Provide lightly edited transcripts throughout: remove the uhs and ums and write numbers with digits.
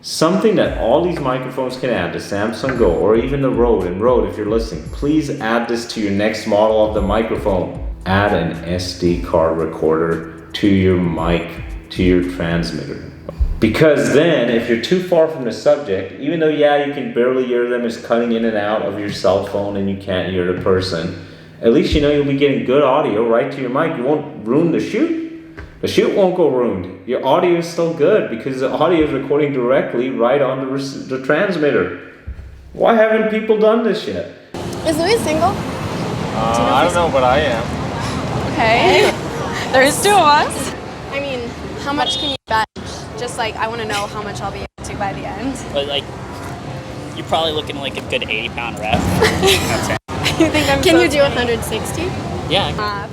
Something that all these microphones can add, the Samsung Go or even the Rode, and Rode, if you're listening, please add this to your next model of the microphone. Add an SD card recorder to your mic, to your transmitter. Because then, if you're too far from the subject, even though, yeah, you can barely hear them, it's cutting in and out of your cell phone and you can't hear the person, at least you know you'll be getting good audio right to your mic. You won't ruin the shoot. The shoot won't go ruined. Your audio is still good because the audio is recording directly right on the transmitter. Why haven't people done this yet? Is Louis single? I don't know, but I am. Okay. There's two of us. I mean, how much can you bet? Just like, I want to know how much I'll be able to by the end. But like, you're probably looking like a good 80-pound rep. You think I'm Can you do 160? Yeah.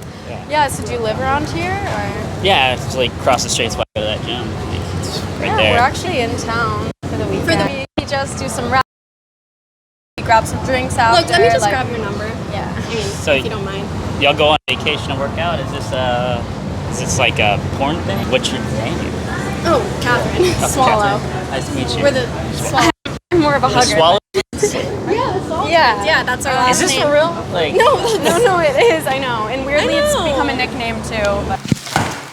Yeah, so do you live around here? Or? Yeah, it's like across the street, so I go to that gym. Like, it's right there. We're actually in town for the weekend. We just do some reps. We grab some drinks out. Look, let me just grab your number. Yeah. I mean, so if you don't mind. Y'all go on vacation to work out? Is this like a porn thing? What's your name? Oh, Catherine. Oh, Swallow. Catherine. Nice to meet you. We're the Swallow. I'm more of a hugger. Swallow? Yeah, that's our last name. Is this for real? Like, no, it is. I know, and weirdly, it's become a nickname too. But.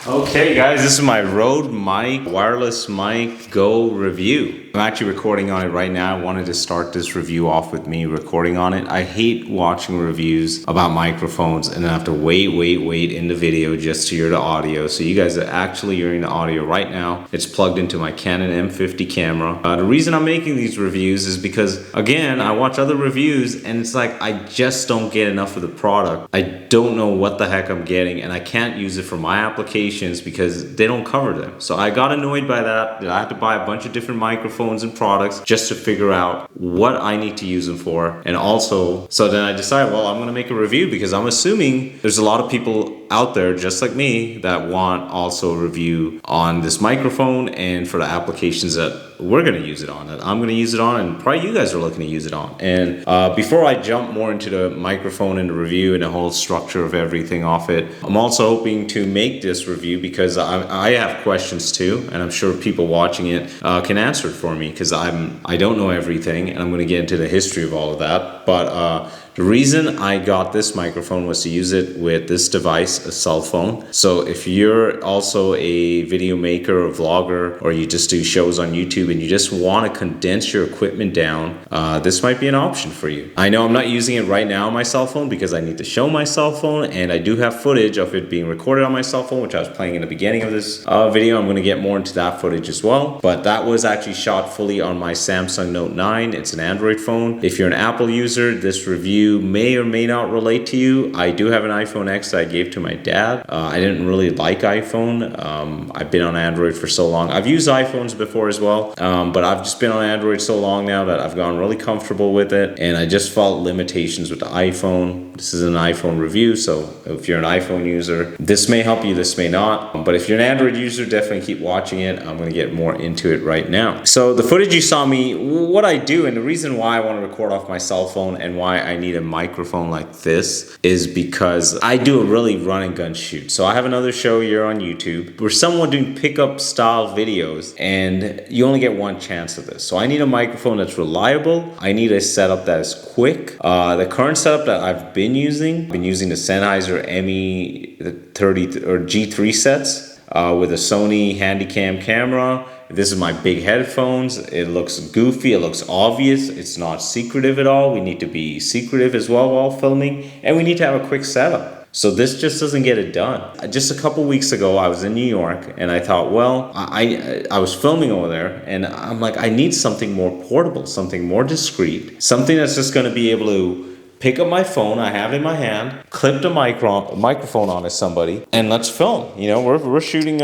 Okay guys, this is my Rode mic, wireless mic Go review. I'm actually recording on it right now. I wanted to start this review off with me recording on it. I hate watching reviews about microphones and then have to wait in the video just to hear the audio. So you guys are actually hearing the audio right now. It's plugged into my Canon M50 camera. The reason I'm making these reviews is because, again, I watch other reviews and it's like I just don't get enough of the product. I don't know what the heck I'm getting and I can't use it for my applications because they don't cover them. So I got annoyed by that. I had to buy a bunch of different microphones and products just to figure out what I need to use them for. And also, so then I decided, well, I'm gonna make a review because I'm assuming there's a lot of people out there just like me that want also a review on this microphone and for the applications that we're gonna use it on, that I'm gonna use it on, and probably you guys are looking to use it on. And before I jump more into the microphone and the review and the whole structure of everything off it, I'm also hoping to make this review because I have questions too, and I'm sure people watching it can answer it for me because I don't know everything, and I'm gonna get into the history of all of that. But the reason I got this microphone was to use it with this device, a cell phone. So if you're also a video maker or vlogger, or you just do shows on YouTube and you just want to condense your equipment down, this might be an option for you. I know I'm not using it right now on my cell phone because I need to show my cell phone, and I do have footage of it being recorded on my cell phone, which I was playing in the beginning of this video. I'm going to get more into that footage as well. But that was actually shot fully on my Samsung Note 9. It's an Android phone. If you're an Apple user, this review may or may not relate to you. I do have an iPhone X that I gave to my dad. I didn't really like iPhone. I've been on Android for so long. I've used iPhones before as well, but I've just been on Android so long now that I've gotten really comfortable with it, and I just felt limitations with the iPhone. This is an iPhone review, so if you're an iPhone user, this may help you, this may not. But if you're an Android user, definitely keep watching it. I'm going to get more into it right now. So the footage you saw me, what I do, and the reason why I want to record off my cell phone and why I need a microphone like this is because I do a really run and gun shoot. So I have another show here on YouTube where someone doing pickup style videos, and you only get one chance of this. So I need a microphone that's reliable. I need a setup that is quick. The current setup that I've been using the Sennheiser ME30 or G3 sets with a Sony Handycam camera. This is my big headphones. It looks goofy, it looks obvious, it's not secretive at all. We need to be secretive as well while filming, and we need to have a quick setup. So this just doesn't get it done. Just a couple weeks ago, I was in New York, and I thought, well, I was filming over there, and I'm like, I need something more portable, something more discreet, something that's just gonna be able to pick up my phone I have in my hand, clip the microphone onto somebody, and let's film. You know, we're shooting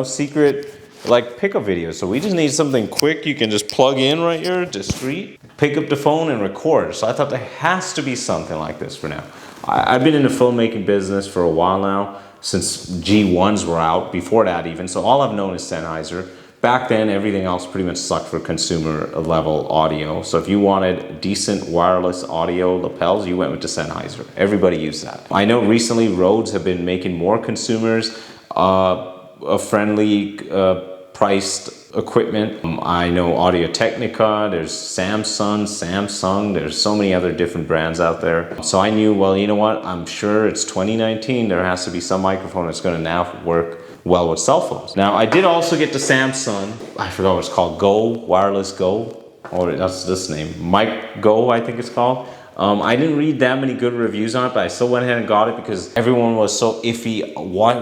secret like pickup videos, so we just need something quick. You can just plug in right here, discreet, pick up the phone and record. So I thought there has to be something like this for now. I've been in the filmmaking business for a while now, since G1s were out, before that even, so all I've known is Sennheiser. Back then, everything else pretty much sucked for consumer level audio. So if you wanted decent wireless audio lapels, you went with the Sennheiser. Everybody used that. I know recently Rhodes have been making more consumers a friendly priced equipment. I know Audio-Technica, there's Samsung, there's so many other different brands out there. So I knew, well, you know what, I'm sure it's 2019, there has to be some microphone that's gonna now work well with cell phones. Now I did also get the Samsung, I forgot what it's called, Wireless Go, or that's this name, Mic Go I think it's called. I didn't read that many good reviews on it, but I still went ahead and got it because everyone was so iffy,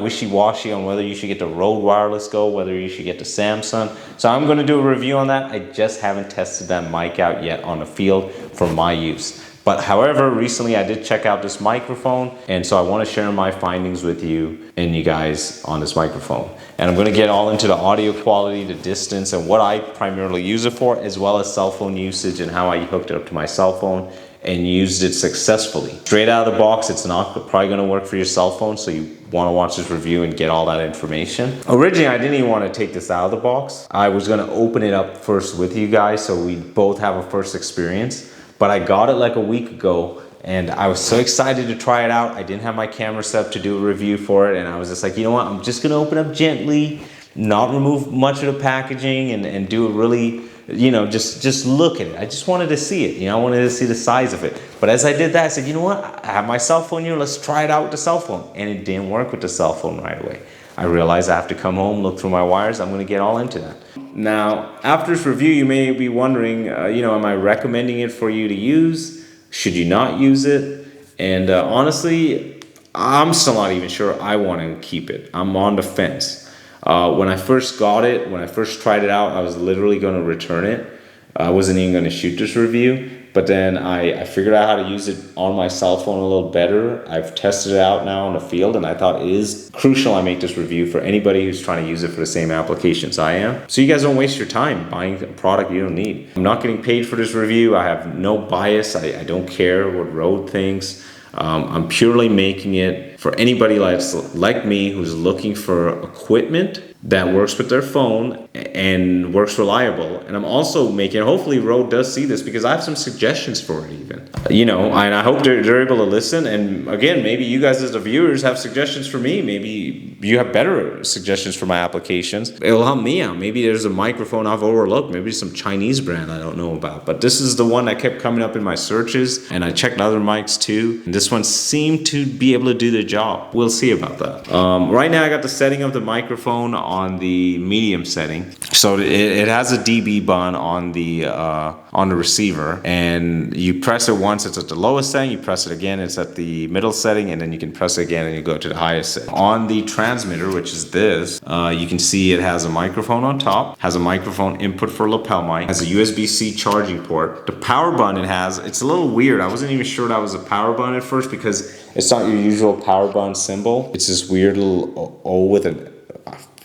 wishy-washy on whether you should get the Rode Wireless Go, whether you should get the Samsung. So I'm going to do a review on that. I just haven't tested that mic out yet on the field for my use. But however, recently I did check out this microphone, and so I want to share my findings with you and you guys on this microphone. And I'm going to get all into the audio quality, the distance, and what I primarily use it for, as well as cell phone usage and how I hooked it up to my cell phone and used it successfully. Straight out of the box, it's not probably going to work for your cell phone, so you want to watch this review and get all that information. Originally, I didn't even want to take this out of the box. I was going to open it up first with you guys so we both have a first experience, but I got it like a week ago and I was so excited to try it out. I didn't have my camera set up to do a review for it, and I was just like, you know what, I'm just going to open up gently, not remove much of the packaging, and do a really, you know, just look at it. I just wanted to see it, you know, I wanted to see the size of it. But as I did that, I said, you know what, I have my cell phone here, let's try it out with the cell phone. And it didn't work with the cell phone right away. I realized I have to come home, look through my wires. I'm going to get all into that. Now, after this review, you may be wondering, you know, am I recommending it for you to use? Should you not use it? And honestly, I'm still not even sure I want to keep it. I'm on the fence. When I first got it, when I first tried it out, I was literally going to return it. I wasn't even going to shoot this review, but then I figured out how to use it on my cell phone a little better. I've tested it out now in the field, and I thought it is crucial I make this review for anybody who's trying to use it for the same applications I am. So you guys don't waste your time buying a product you don't need. I'm not getting paid for this review. I have no bias. I don't care what Rode thinks. I'm purely making it for anybody like me who's looking for equipment that works with their phone and works reliable. And I'm also making, hopefully Rode does see this, because I have some suggestions for it even. You know, and I hope they're able to listen. And again, maybe you guys as the viewers have suggestions for me. Maybe you have better suggestions for my applications. It'll help me out. Maybe there's a microphone I've overlooked. Maybe some Chinese brand I don't know about. But this is the one that kept coming up in my searches, and I checked other mics too. And this one seemed to be able to do the job. We'll see about that. Right now I got the setting of the microphone on the medium setting. So it has a dB button on the receiver, and you press it once, it's at the lowest setting, you press it again, it's at the middle setting, and then you can press it again and you go to the highest setting. On the transmitter, which is this, you can see it has a microphone on top, has a microphone input for lapel mic, has a USB-C charging port. The power button it has, it's a little weird. I wasn't even sure that was a power button at first because it's not your usual power button symbol. It's this weird little O with an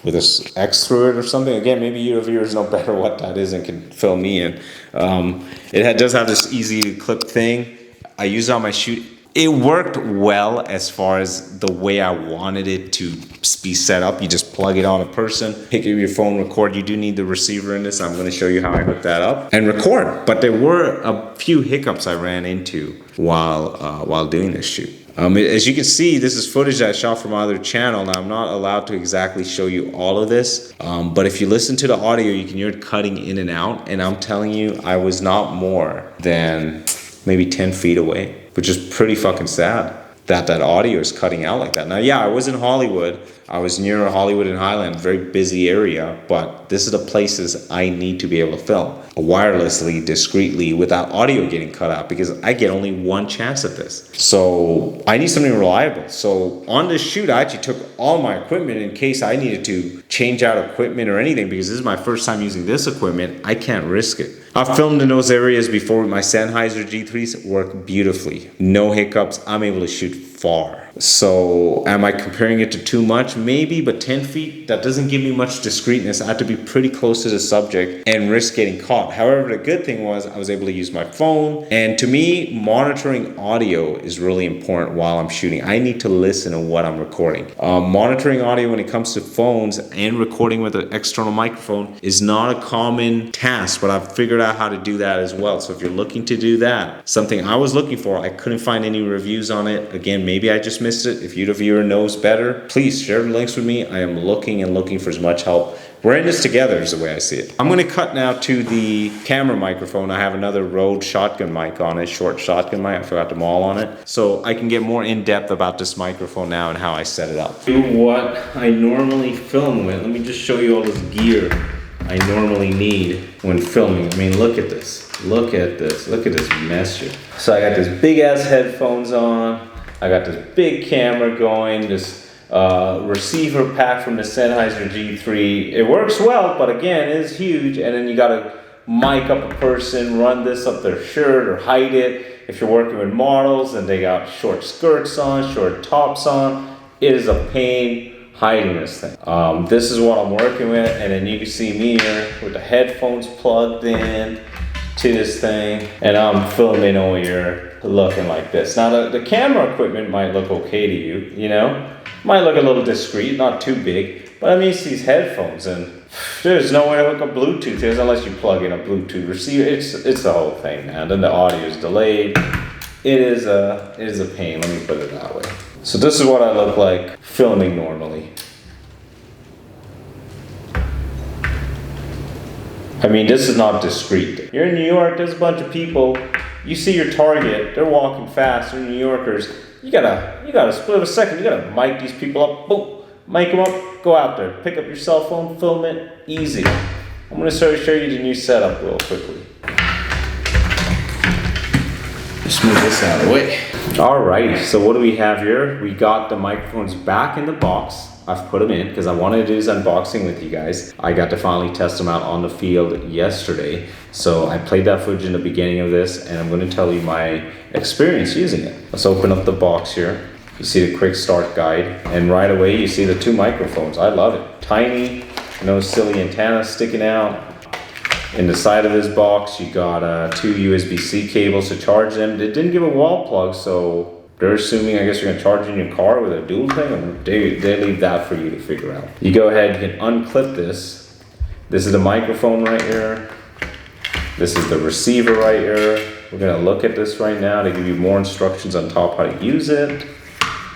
X through it or something. Again, maybe your viewers know better what that is and can fill me in. It does have this easy to clip thing. I use it on my shoot. It worked well as far as the way I wanted it to be set up. You just plug it on a person, pick up your phone, record. You do need the receiver in this. I'm going to show you how I hook that up and record. But there were a few hiccups I ran into while doing this shoot. As you can see, this is footage that I shot from my other channel. Now, I'm not allowed to exactly show you all of this, but if you listen to the audio, you can hear it cutting in and out. And I'm telling you, I was not more than maybe 10 feet away, which is pretty fucking sad that audio is cutting out like that. Now, yeah, I was in Hollywood. I was near Hollywood and Highland, very busy area, but this is the places I need to be able to film wirelessly, discreetly, without audio getting cut out, because I get only one chance at this. So I need something reliable. So on this shoot, I actually took all my equipment in case I needed to change out equipment or anything, because this is my first time using this equipment. I can't risk it. I've filmed in those areas before with my Sennheiser G3s, work beautifully. No hiccups, I'm able to shoot far. So am I comparing it to too much? Maybe, but 10 feet, that doesn't give me much discreetness. I have to be pretty close to the subject and risk getting caught. However, the good thing was I was able to use my phone. And to me, monitoring audio is really important while I'm shooting. I need to listen to what I'm recording. Monitoring audio when it comes to phones and recording with an external microphone is not a common task, but I've figured out how to do that as well. So if you're looking to do that, something I was looking for, I couldn't find any reviews on it. Again, maybe I just missed it. If you, the viewer, knows better, please share the links with me. I am looking for as much help We're in this together is the way I see it. I'm gonna cut now to the camera microphone. I have another Rode shotgun mic on it, short shotgun mic. I forgot the mall on it. So I can get more in depth about this microphone now and how I set it up. Do what I normally film with. Let me just show you all this gear I normally need when filming. I mean, look at this. Look at this. Look at this mess here. So I got this big ass headphones on. I got this big camera going, this receiver pack from the Sennheiser G3. It works well, but again, it is huge. And then you gotta mic up a person, run this up their shirt or hide it. If you're working with models and they got short skirts on, short tops on, it is a pain hiding this thing. This is what I'm working with, and then you can see me here with the headphones plugged in to this thing, and I'm filming over here looking like this. Now the camera equipment might look okay to you, you know? Might look a little discreet, not too big, but I'm used to these headphones, and there's no way to hook up Bluetooth here unless you plug in a Bluetooth receiver. It's the whole thing, man. Then the audio is delayed. It is a pain, let me put it that way. So this is what I look like filming normally. I mean, this is not discreet. You're in New York, there's a bunch of people, you see your target, they're walking fast, they're New Yorkers. You gotta split a second, you gotta mic these people up, boom, mic them up, go out there, pick up your cell phone, film it, easy. I'm gonna show you the new setup real quickly. Just move this out of the way. Alrighty, so what do we have here? We got the microphones back in the box. I've put them in because I wanted to do this unboxing with you guys. I got to finally test them out on the field yesterday. So I played that footage in the beginning of this, and I'm going to tell you my experience using it. Let's open up the box here. You see the quick start guide, and right away you see the two microphones. I love it. Tiny, no silly antenna sticking out. In the side of this box, you got two USB-C cables to charge them. They didn't give a wall plug, so they're assuming, I guess, you're gonna charge in your car with a dual thing, and they leave that for you to figure out. You go ahead, you can unclip this. This is the microphone right here. This is the receiver right here. We're gonna look at this right now to give you more instructions on top how to use it.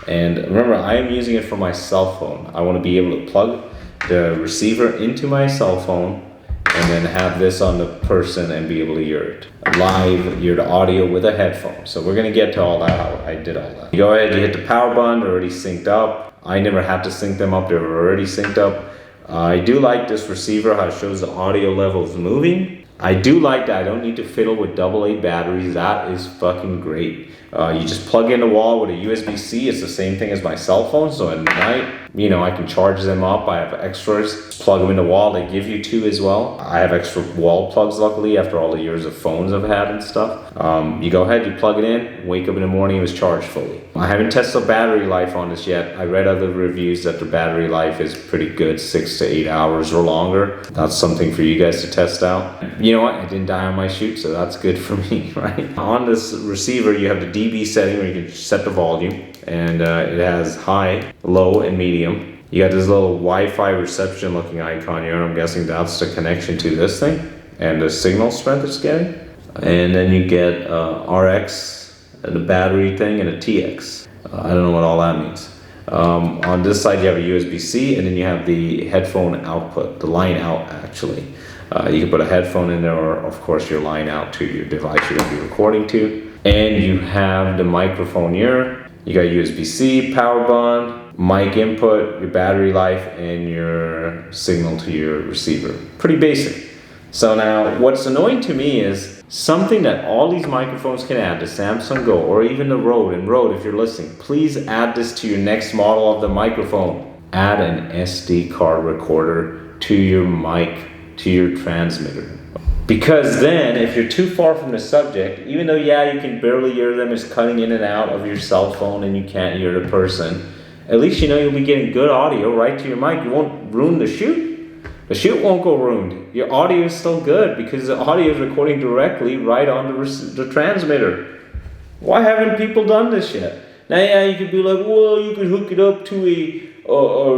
And remember, I am using it for my cell phone. I wanna be able to plug the receiver into my cell phone and then have this on the person and be able to hear it live, hear the audio with a headphone. So we're gonna get to all that, how I did all that. You go ahead, you hit the power button, they're already synced up. I never had to sync them up, they were already synced up. I do like this receiver, how it shows the audio levels moving. I do like that, I don't need to fiddle with AA batteries, that is fucking great. You just plug in the wall with a USB-C, it's the same thing as my cell phone, so at night, you know, I can charge them up. I have extras, plug them in the wall, they give you two as well. I have extra wall plugs luckily after all the years of phones I've had and stuff. You go ahead, you plug it in, wake up in the morning, it was charged fully. I haven't tested the battery life on this yet. I read other reviews that the battery life is pretty good, 6 to 8 hours or longer. That's something for you guys to test out. You know what, I didn't die on my shoot, so that's good for me, right? On this receiver, you have the dB setting where you can set the volume, and it has high, low, and medium. You got this little Wi-Fi reception looking icon here, and I'm guessing that's the connection to this thing and the signal strength it's getting. And then you get RX, the battery thing, and a TX. I don't know what all that means. On this side you have a USB-C, and then you have the headphone output, the line out actually. You can put a headphone in there, or of course your line out to your device you're going to be recording to. And you have the microphone here. You got USB-C, power button, mic input, your battery life, and your signal to your receiver. Pretty basic. So now what's annoying to me is something that all these microphones can add, the Samsung Go or even the Rode. And Rode, if you're listening, please add this to your next model of the microphone. Add an SD card recorder to your mic, to your transmitter. Because then, if you're too far from the subject, even though, yeah, you can barely hear them, it's cutting in and out of your cell phone and you can't hear the person, at least you know you'll be getting good audio right to your mic. You won't ruin the shoot. The shoot won't go ruined. Your audio is still good because the audio is recording directly right on the transmitter. Why haven't people done this yet? Now, yeah, you could be like, well, you could hook it up to a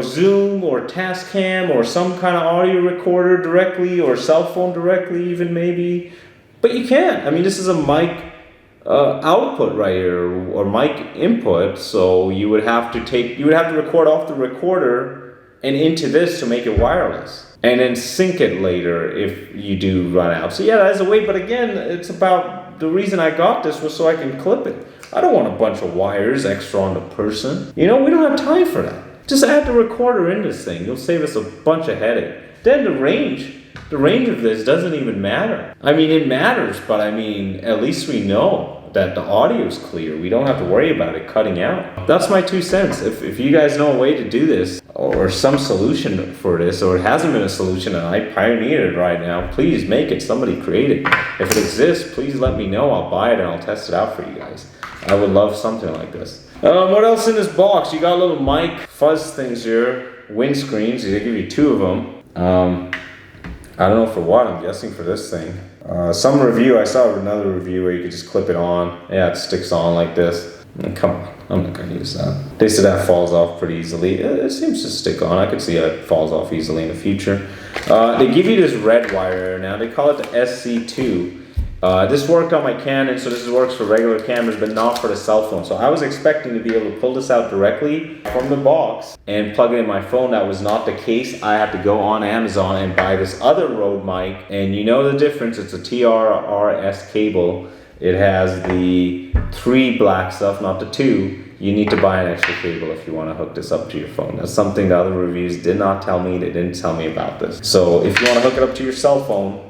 Zoom or Tascam or some kind of audio recorder directly, or cell phone directly even maybe, but you can't. I mean, this is a mic output right here, or mic input, so you would have to record off the recorder and into this to make it wireless. and then sync it later if you do run out. So yeah, that is a way, but again, it's about, the reason I got this was so I can clip it. I don't want a bunch of wires extra on the person. You know, we don't have time for that. Just add the recorder in this thing. You'll save us a bunch of headache. Then the range of this doesn't even matter. I mean, it matters, but I mean, at least we know that the audio is clear. We don't have to worry about it cutting out. That's my 2 cents. If you guys know a way to do this, or some solution for this, or it hasn't been a solution and I pioneered it right now, please make it. Somebody create it. If it exists, please let me know. I'll buy it and I'll test it out for you guys. I would love something like this. What else in this box? You got little mic fuzz things here, windscreens. They give you 2 of them. I don't know for what. I'm guessing for this thing. Some review, I saw another review where you could just clip it on. Yeah, it sticks on like this. Come on, I'm not gonna use that. They said that falls off pretty easily. It seems to stick on. I could see it falls off easily in the future. They give you this red wire now. They call it the SC2. This worked on my Canon, so this works for regular cameras, but not for the cell phone. So I was expecting to be able to pull this out directly from the box and plug it in my phone. That was not the case. I had to go on Amazon and buy this other Rode mic, and you know the difference. It's a TRRS cable. It has the 3 black stuff, not the 2. You need to buy an extra cable if you want to hook this up to your phone. That's something the other reviews did not tell me. They didn't tell me about this. So if you want to hook it up to your cell phone,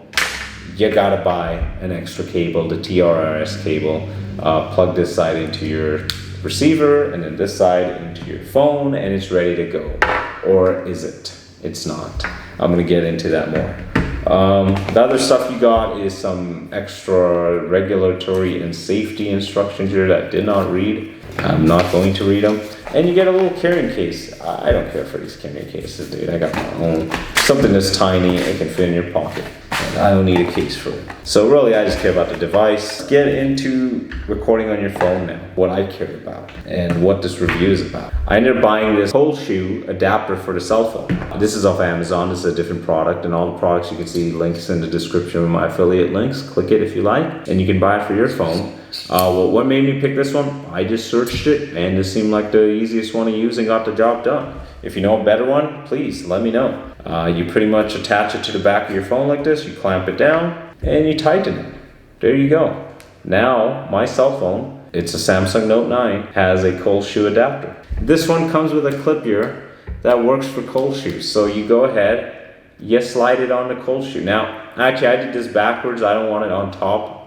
you gotta buy an extra cable, the TRRS cable. Plug this side into your receiver and then this side into your phone, and it's ready to go. Or is it? It's not. I'm gonna get into that more. The other stuff you got is some extra regulatory and safety instructions here that I did not read. I'm not going to read them. And you get a little carrying case. I don't care for these carrying cases, dude. I got my own. Something that's tiny, it can fit in your pocket. I don't need a case for it. So really, I just care about the device. Get into recording on your phone now. What I care about and what this review is about. I ended up buying this cold shoe adapter for the cell phone. This is off Amazon. This is a different product, and all the products you can see links in the description of my affiliate links. Click it if you like, and you can buy it for your phone. Well, what made me pick this one? I just searched it, and this seemed like the easiest one to use and got the job done. If you know a better one, please let me know. You pretty much attach it to the back of your phone like this, you clamp it down, and you tighten it. There you go. Now, my cell phone, it's a Samsung Note 9, has a cold shoe adapter. This one comes with a clip here that works for cold shoes. So you go ahead, you slide it on the cold shoe. Now, actually I did this backwards. I don't want it on top.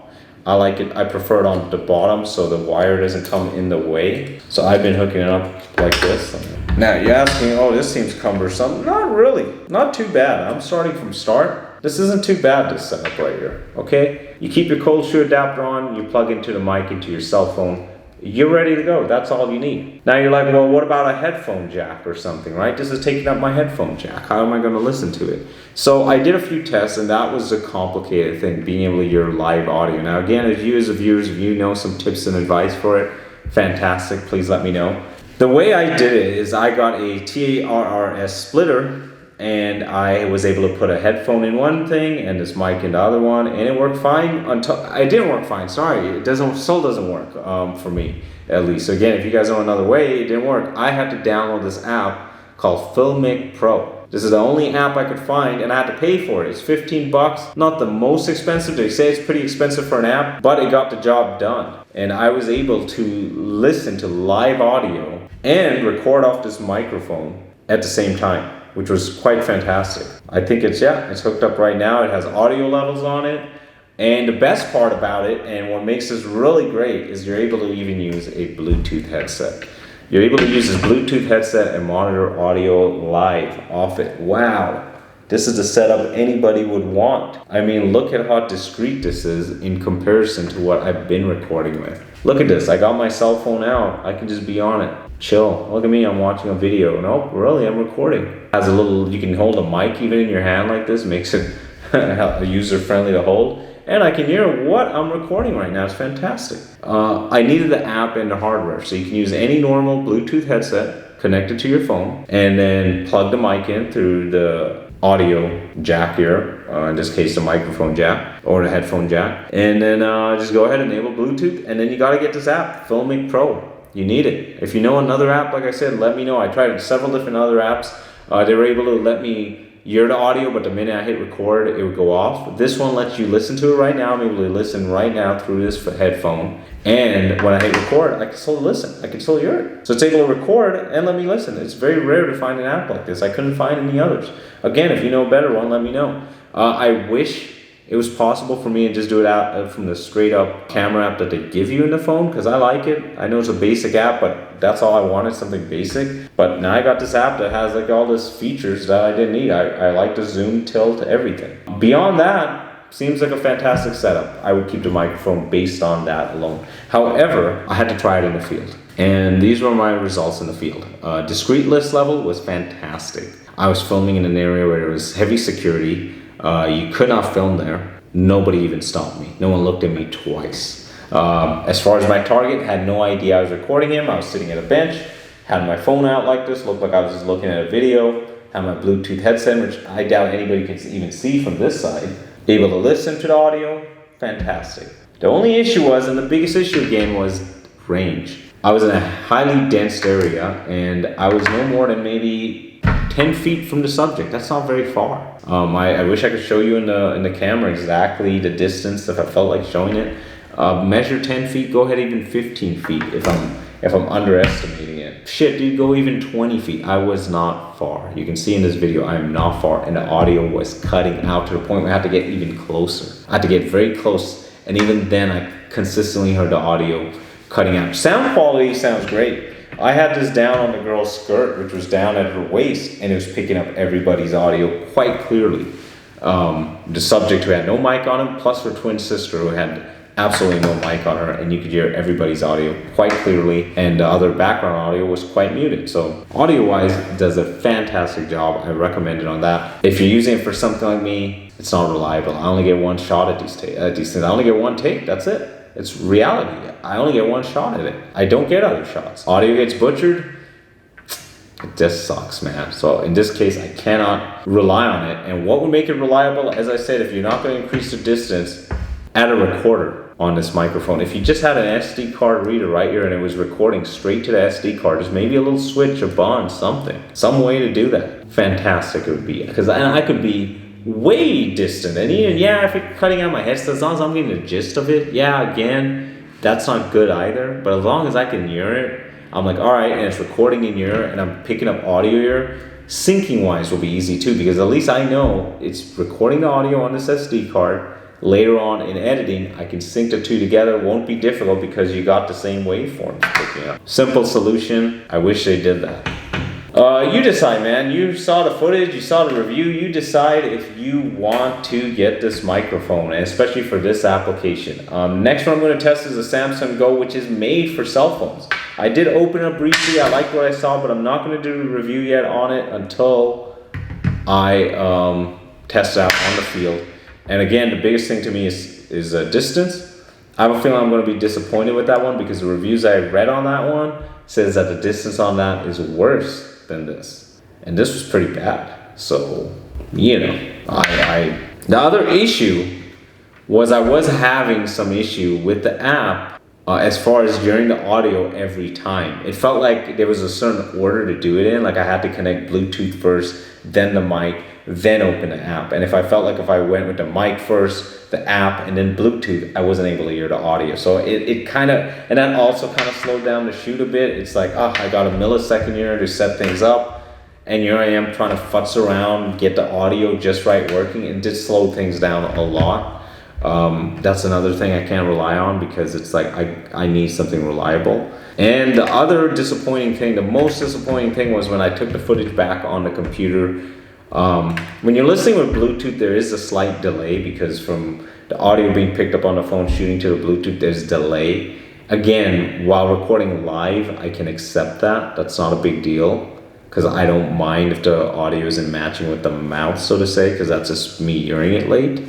I like it, I prefer it on the bottom so the wire doesn't come in the way. So I've been hooking it up like this. Now you're asking, oh, this seems cumbersome. Not really, not too bad. I'm starting from start. This isn't too bad, this setup right here, okay? You keep your cold shoe adapter on, you plug into the mic into your cell phone, you're ready to go. That's all you need. Now you're like, well, what about a headphone jack or something, right? This is taking up my headphone jack. How am I gonna listen to it? So I did a few tests, and that was a complicated thing, being able to hear live audio. Now again, if you as a viewer, if you know some tips and advice for it, fantastic, please let me know. The way I did it is I got a TRRS splitter, and I was able to put a headphone in one thing and this mic in the other one, and it worked fine until it didn't work fine. Sorry, it still doesn't work for me, at least. So again, if you guys know another way, it didn't work. I had to download this app called Filmic Pro. This is the only app I could find, and I had to pay for it. It's 15 bucks, not the most expensive. They say it's pretty expensive for an app, but it got the job done. And I was able to listen to live audio and record off this microphone at the same time, which was quite fantastic. I think it's hooked up right now. It has audio levels on it. And the best part about it, and what makes this really great, is you're able to even use a Bluetooth headset. You're able to use this Bluetooth headset and monitor audio live off it. Wow. This is the setup anybody would want. I mean, look at how discreet this is in comparison to what I've been recording with. Look at this, I got my cell phone out. I can just be on it, chill. Look at me, I'm watching a video. No, really, I'm recording. It has a little, you can hold a mic even in your hand like this, makes it user-friendly to hold. And I can hear what I'm recording right now. It's fantastic. I needed the app and the hardware, so you can use any normal Bluetooth headset connected to your phone, and then plug the mic in through the audio jack here, in this case the microphone jack or the headphone jack, and then just go ahead and enable Bluetooth, and then you got to get this app, Filmic Pro. You need it. If you know another app, like I said, let me know. I tried several different other apps. They were able to let me hear the audio, but the minute I hit record, it would go off. This one lets you listen to it right now. I'm able to listen right now through this headphone. And when I hit record, I can still listen. I can still hear it. So it's able to record and let me listen. It's very rare to find an app like this. I couldn't find any others. Again, if you know a better one, let me know. I wish it was possible for me to just do it out from the straight up camera app that they give you in the phone, because I like it. I know it's a basic app, but that's all I wanted, something basic. But now I got this app that has like all these features that I didn't need. I like the zoom, tilt, everything. Beyond that, seems like a fantastic setup. I would keep the microphone based on that alone. However, I had to try it in the field. And these were my results in the field. Discrete list level was fantastic. I was filming in an area where there was heavy security. You could not film there. Nobody even stopped me. No one looked at me twice. As far as my target, had no idea I was recording him. I was sitting at a bench, had my phone out like this, looked like I was just looking at a video, had my Bluetooth headset, which I doubt anybody can even see from this side. Able to listen to the audio, fantastic. The only issue was, and the biggest issue again, was range. I was in a highly dense area, and I was no more than maybe 10 feet from the subject. That's not very far. I wish I could show you in the camera exactly the distance if I felt like showing it. Measure 10 feet, go ahead even 15 feet if I'm underestimating it. Shit, dude, go even 20 feet. I was not far. You can see in this video, I am not far, and the audio was cutting out to the point where I had to get even closer. I had to get very close, and even then I consistently heard the audio cutting out. Sound quality sounds great. I had this down on the girl's skirt, which was down at her waist, and it was picking up everybody's audio quite clearly. The subject who had no mic on him, plus her twin sister who had absolutely no mic on her, and you could hear everybody's audio quite clearly, and the other background audio was quite muted. So audio-wise, it does a fantastic job. I recommend it on that. If you're using it for something like me, it's not reliable. I only get one shot at these things. I only get one take, that's it. It's reality. I only get one shot at it. I don't get other shots. Audio gets butchered, it just sucks, man. So in this case, I cannot rely on it. And what would make it reliable, as I said, if you're not going to increase the distance, add a recorder on this microphone. If you just had an SD card reader right here and it was recording straight to the SD card, there's maybe a little switch, a bond, something. Some way to do that. Fantastic it would be. Because I could be way distant, and even if it's cutting out my headset, as long as I'm getting the gist of it, again, that's not good either. But as long as I can hear it, I'm like, all right, and it's recording in here, and I'm picking up audio here. Syncing wise will be easy too, because at least I know it's recording the audio on this SD card. Later on in editing, I can sync the two together. It won't be difficult because you got the same waveform picking up. Simple solution. I wish they did that. You decide, man. You saw the footage, you saw the review, you decide if you want to get this microphone, and especially for this application. Next one I'm going to test is the Samsung Go, which is made for cell phones. I did open it briefly, I liked what I saw, but I'm not going to do a review yet on it until I test it out on the field. And again, the biggest thing to me is distance. I have a feeling I'm going to be disappointed with that one, because the reviews I read on that one says that the distance on that is worse than this, and this was pretty bad. So the other issue was I was having some issue with the app as far as hearing the audio every time. It felt like there was a certain order to do it in, like I had to connect Bluetooth first, then the mic, then open the app. And if I felt like if I went with the mic first, the app, and then Bluetooth, I wasn't able to hear the audio. So it kind of, and that also kind of slowed down the shoot a bit. It's like, I got a millisecond here to set things up, and here I am trying to futz around, get the audio just right working. It did slow things down a lot. That's another thing I can't rely on, because it's like I need something reliable. And the other disappointing thing, the most disappointing thing, was when I took the footage back on the computer. When you're listening with Bluetooth, there is a slight delay, because from the audio being picked up on the phone shooting to the Bluetooth, there's delay. Again, while recording live, I can accept that. That's not a big deal, because I don't mind if the audio isn't matching with the mouth, so to say, because that's just me hearing it late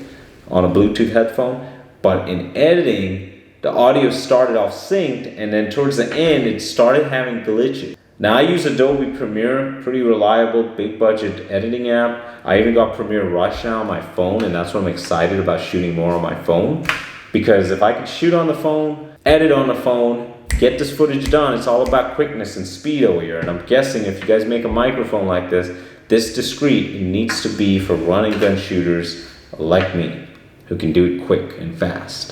on a Bluetooth headphone. But in editing, the audio started off synced, and then towards the end, it started having glitches. Now I use Adobe Premiere, pretty reliable, big budget editing app. I even got Premiere Rush now on my phone, and that's what I'm excited about, shooting more on my phone. Because if I can shoot on the phone, edit on the phone, get this footage done, it's all about quickness and speed over here. And I'm guessing if you guys make a microphone like this, This discreet needs to be for run and gun shooters like me, who can do it quick and fast.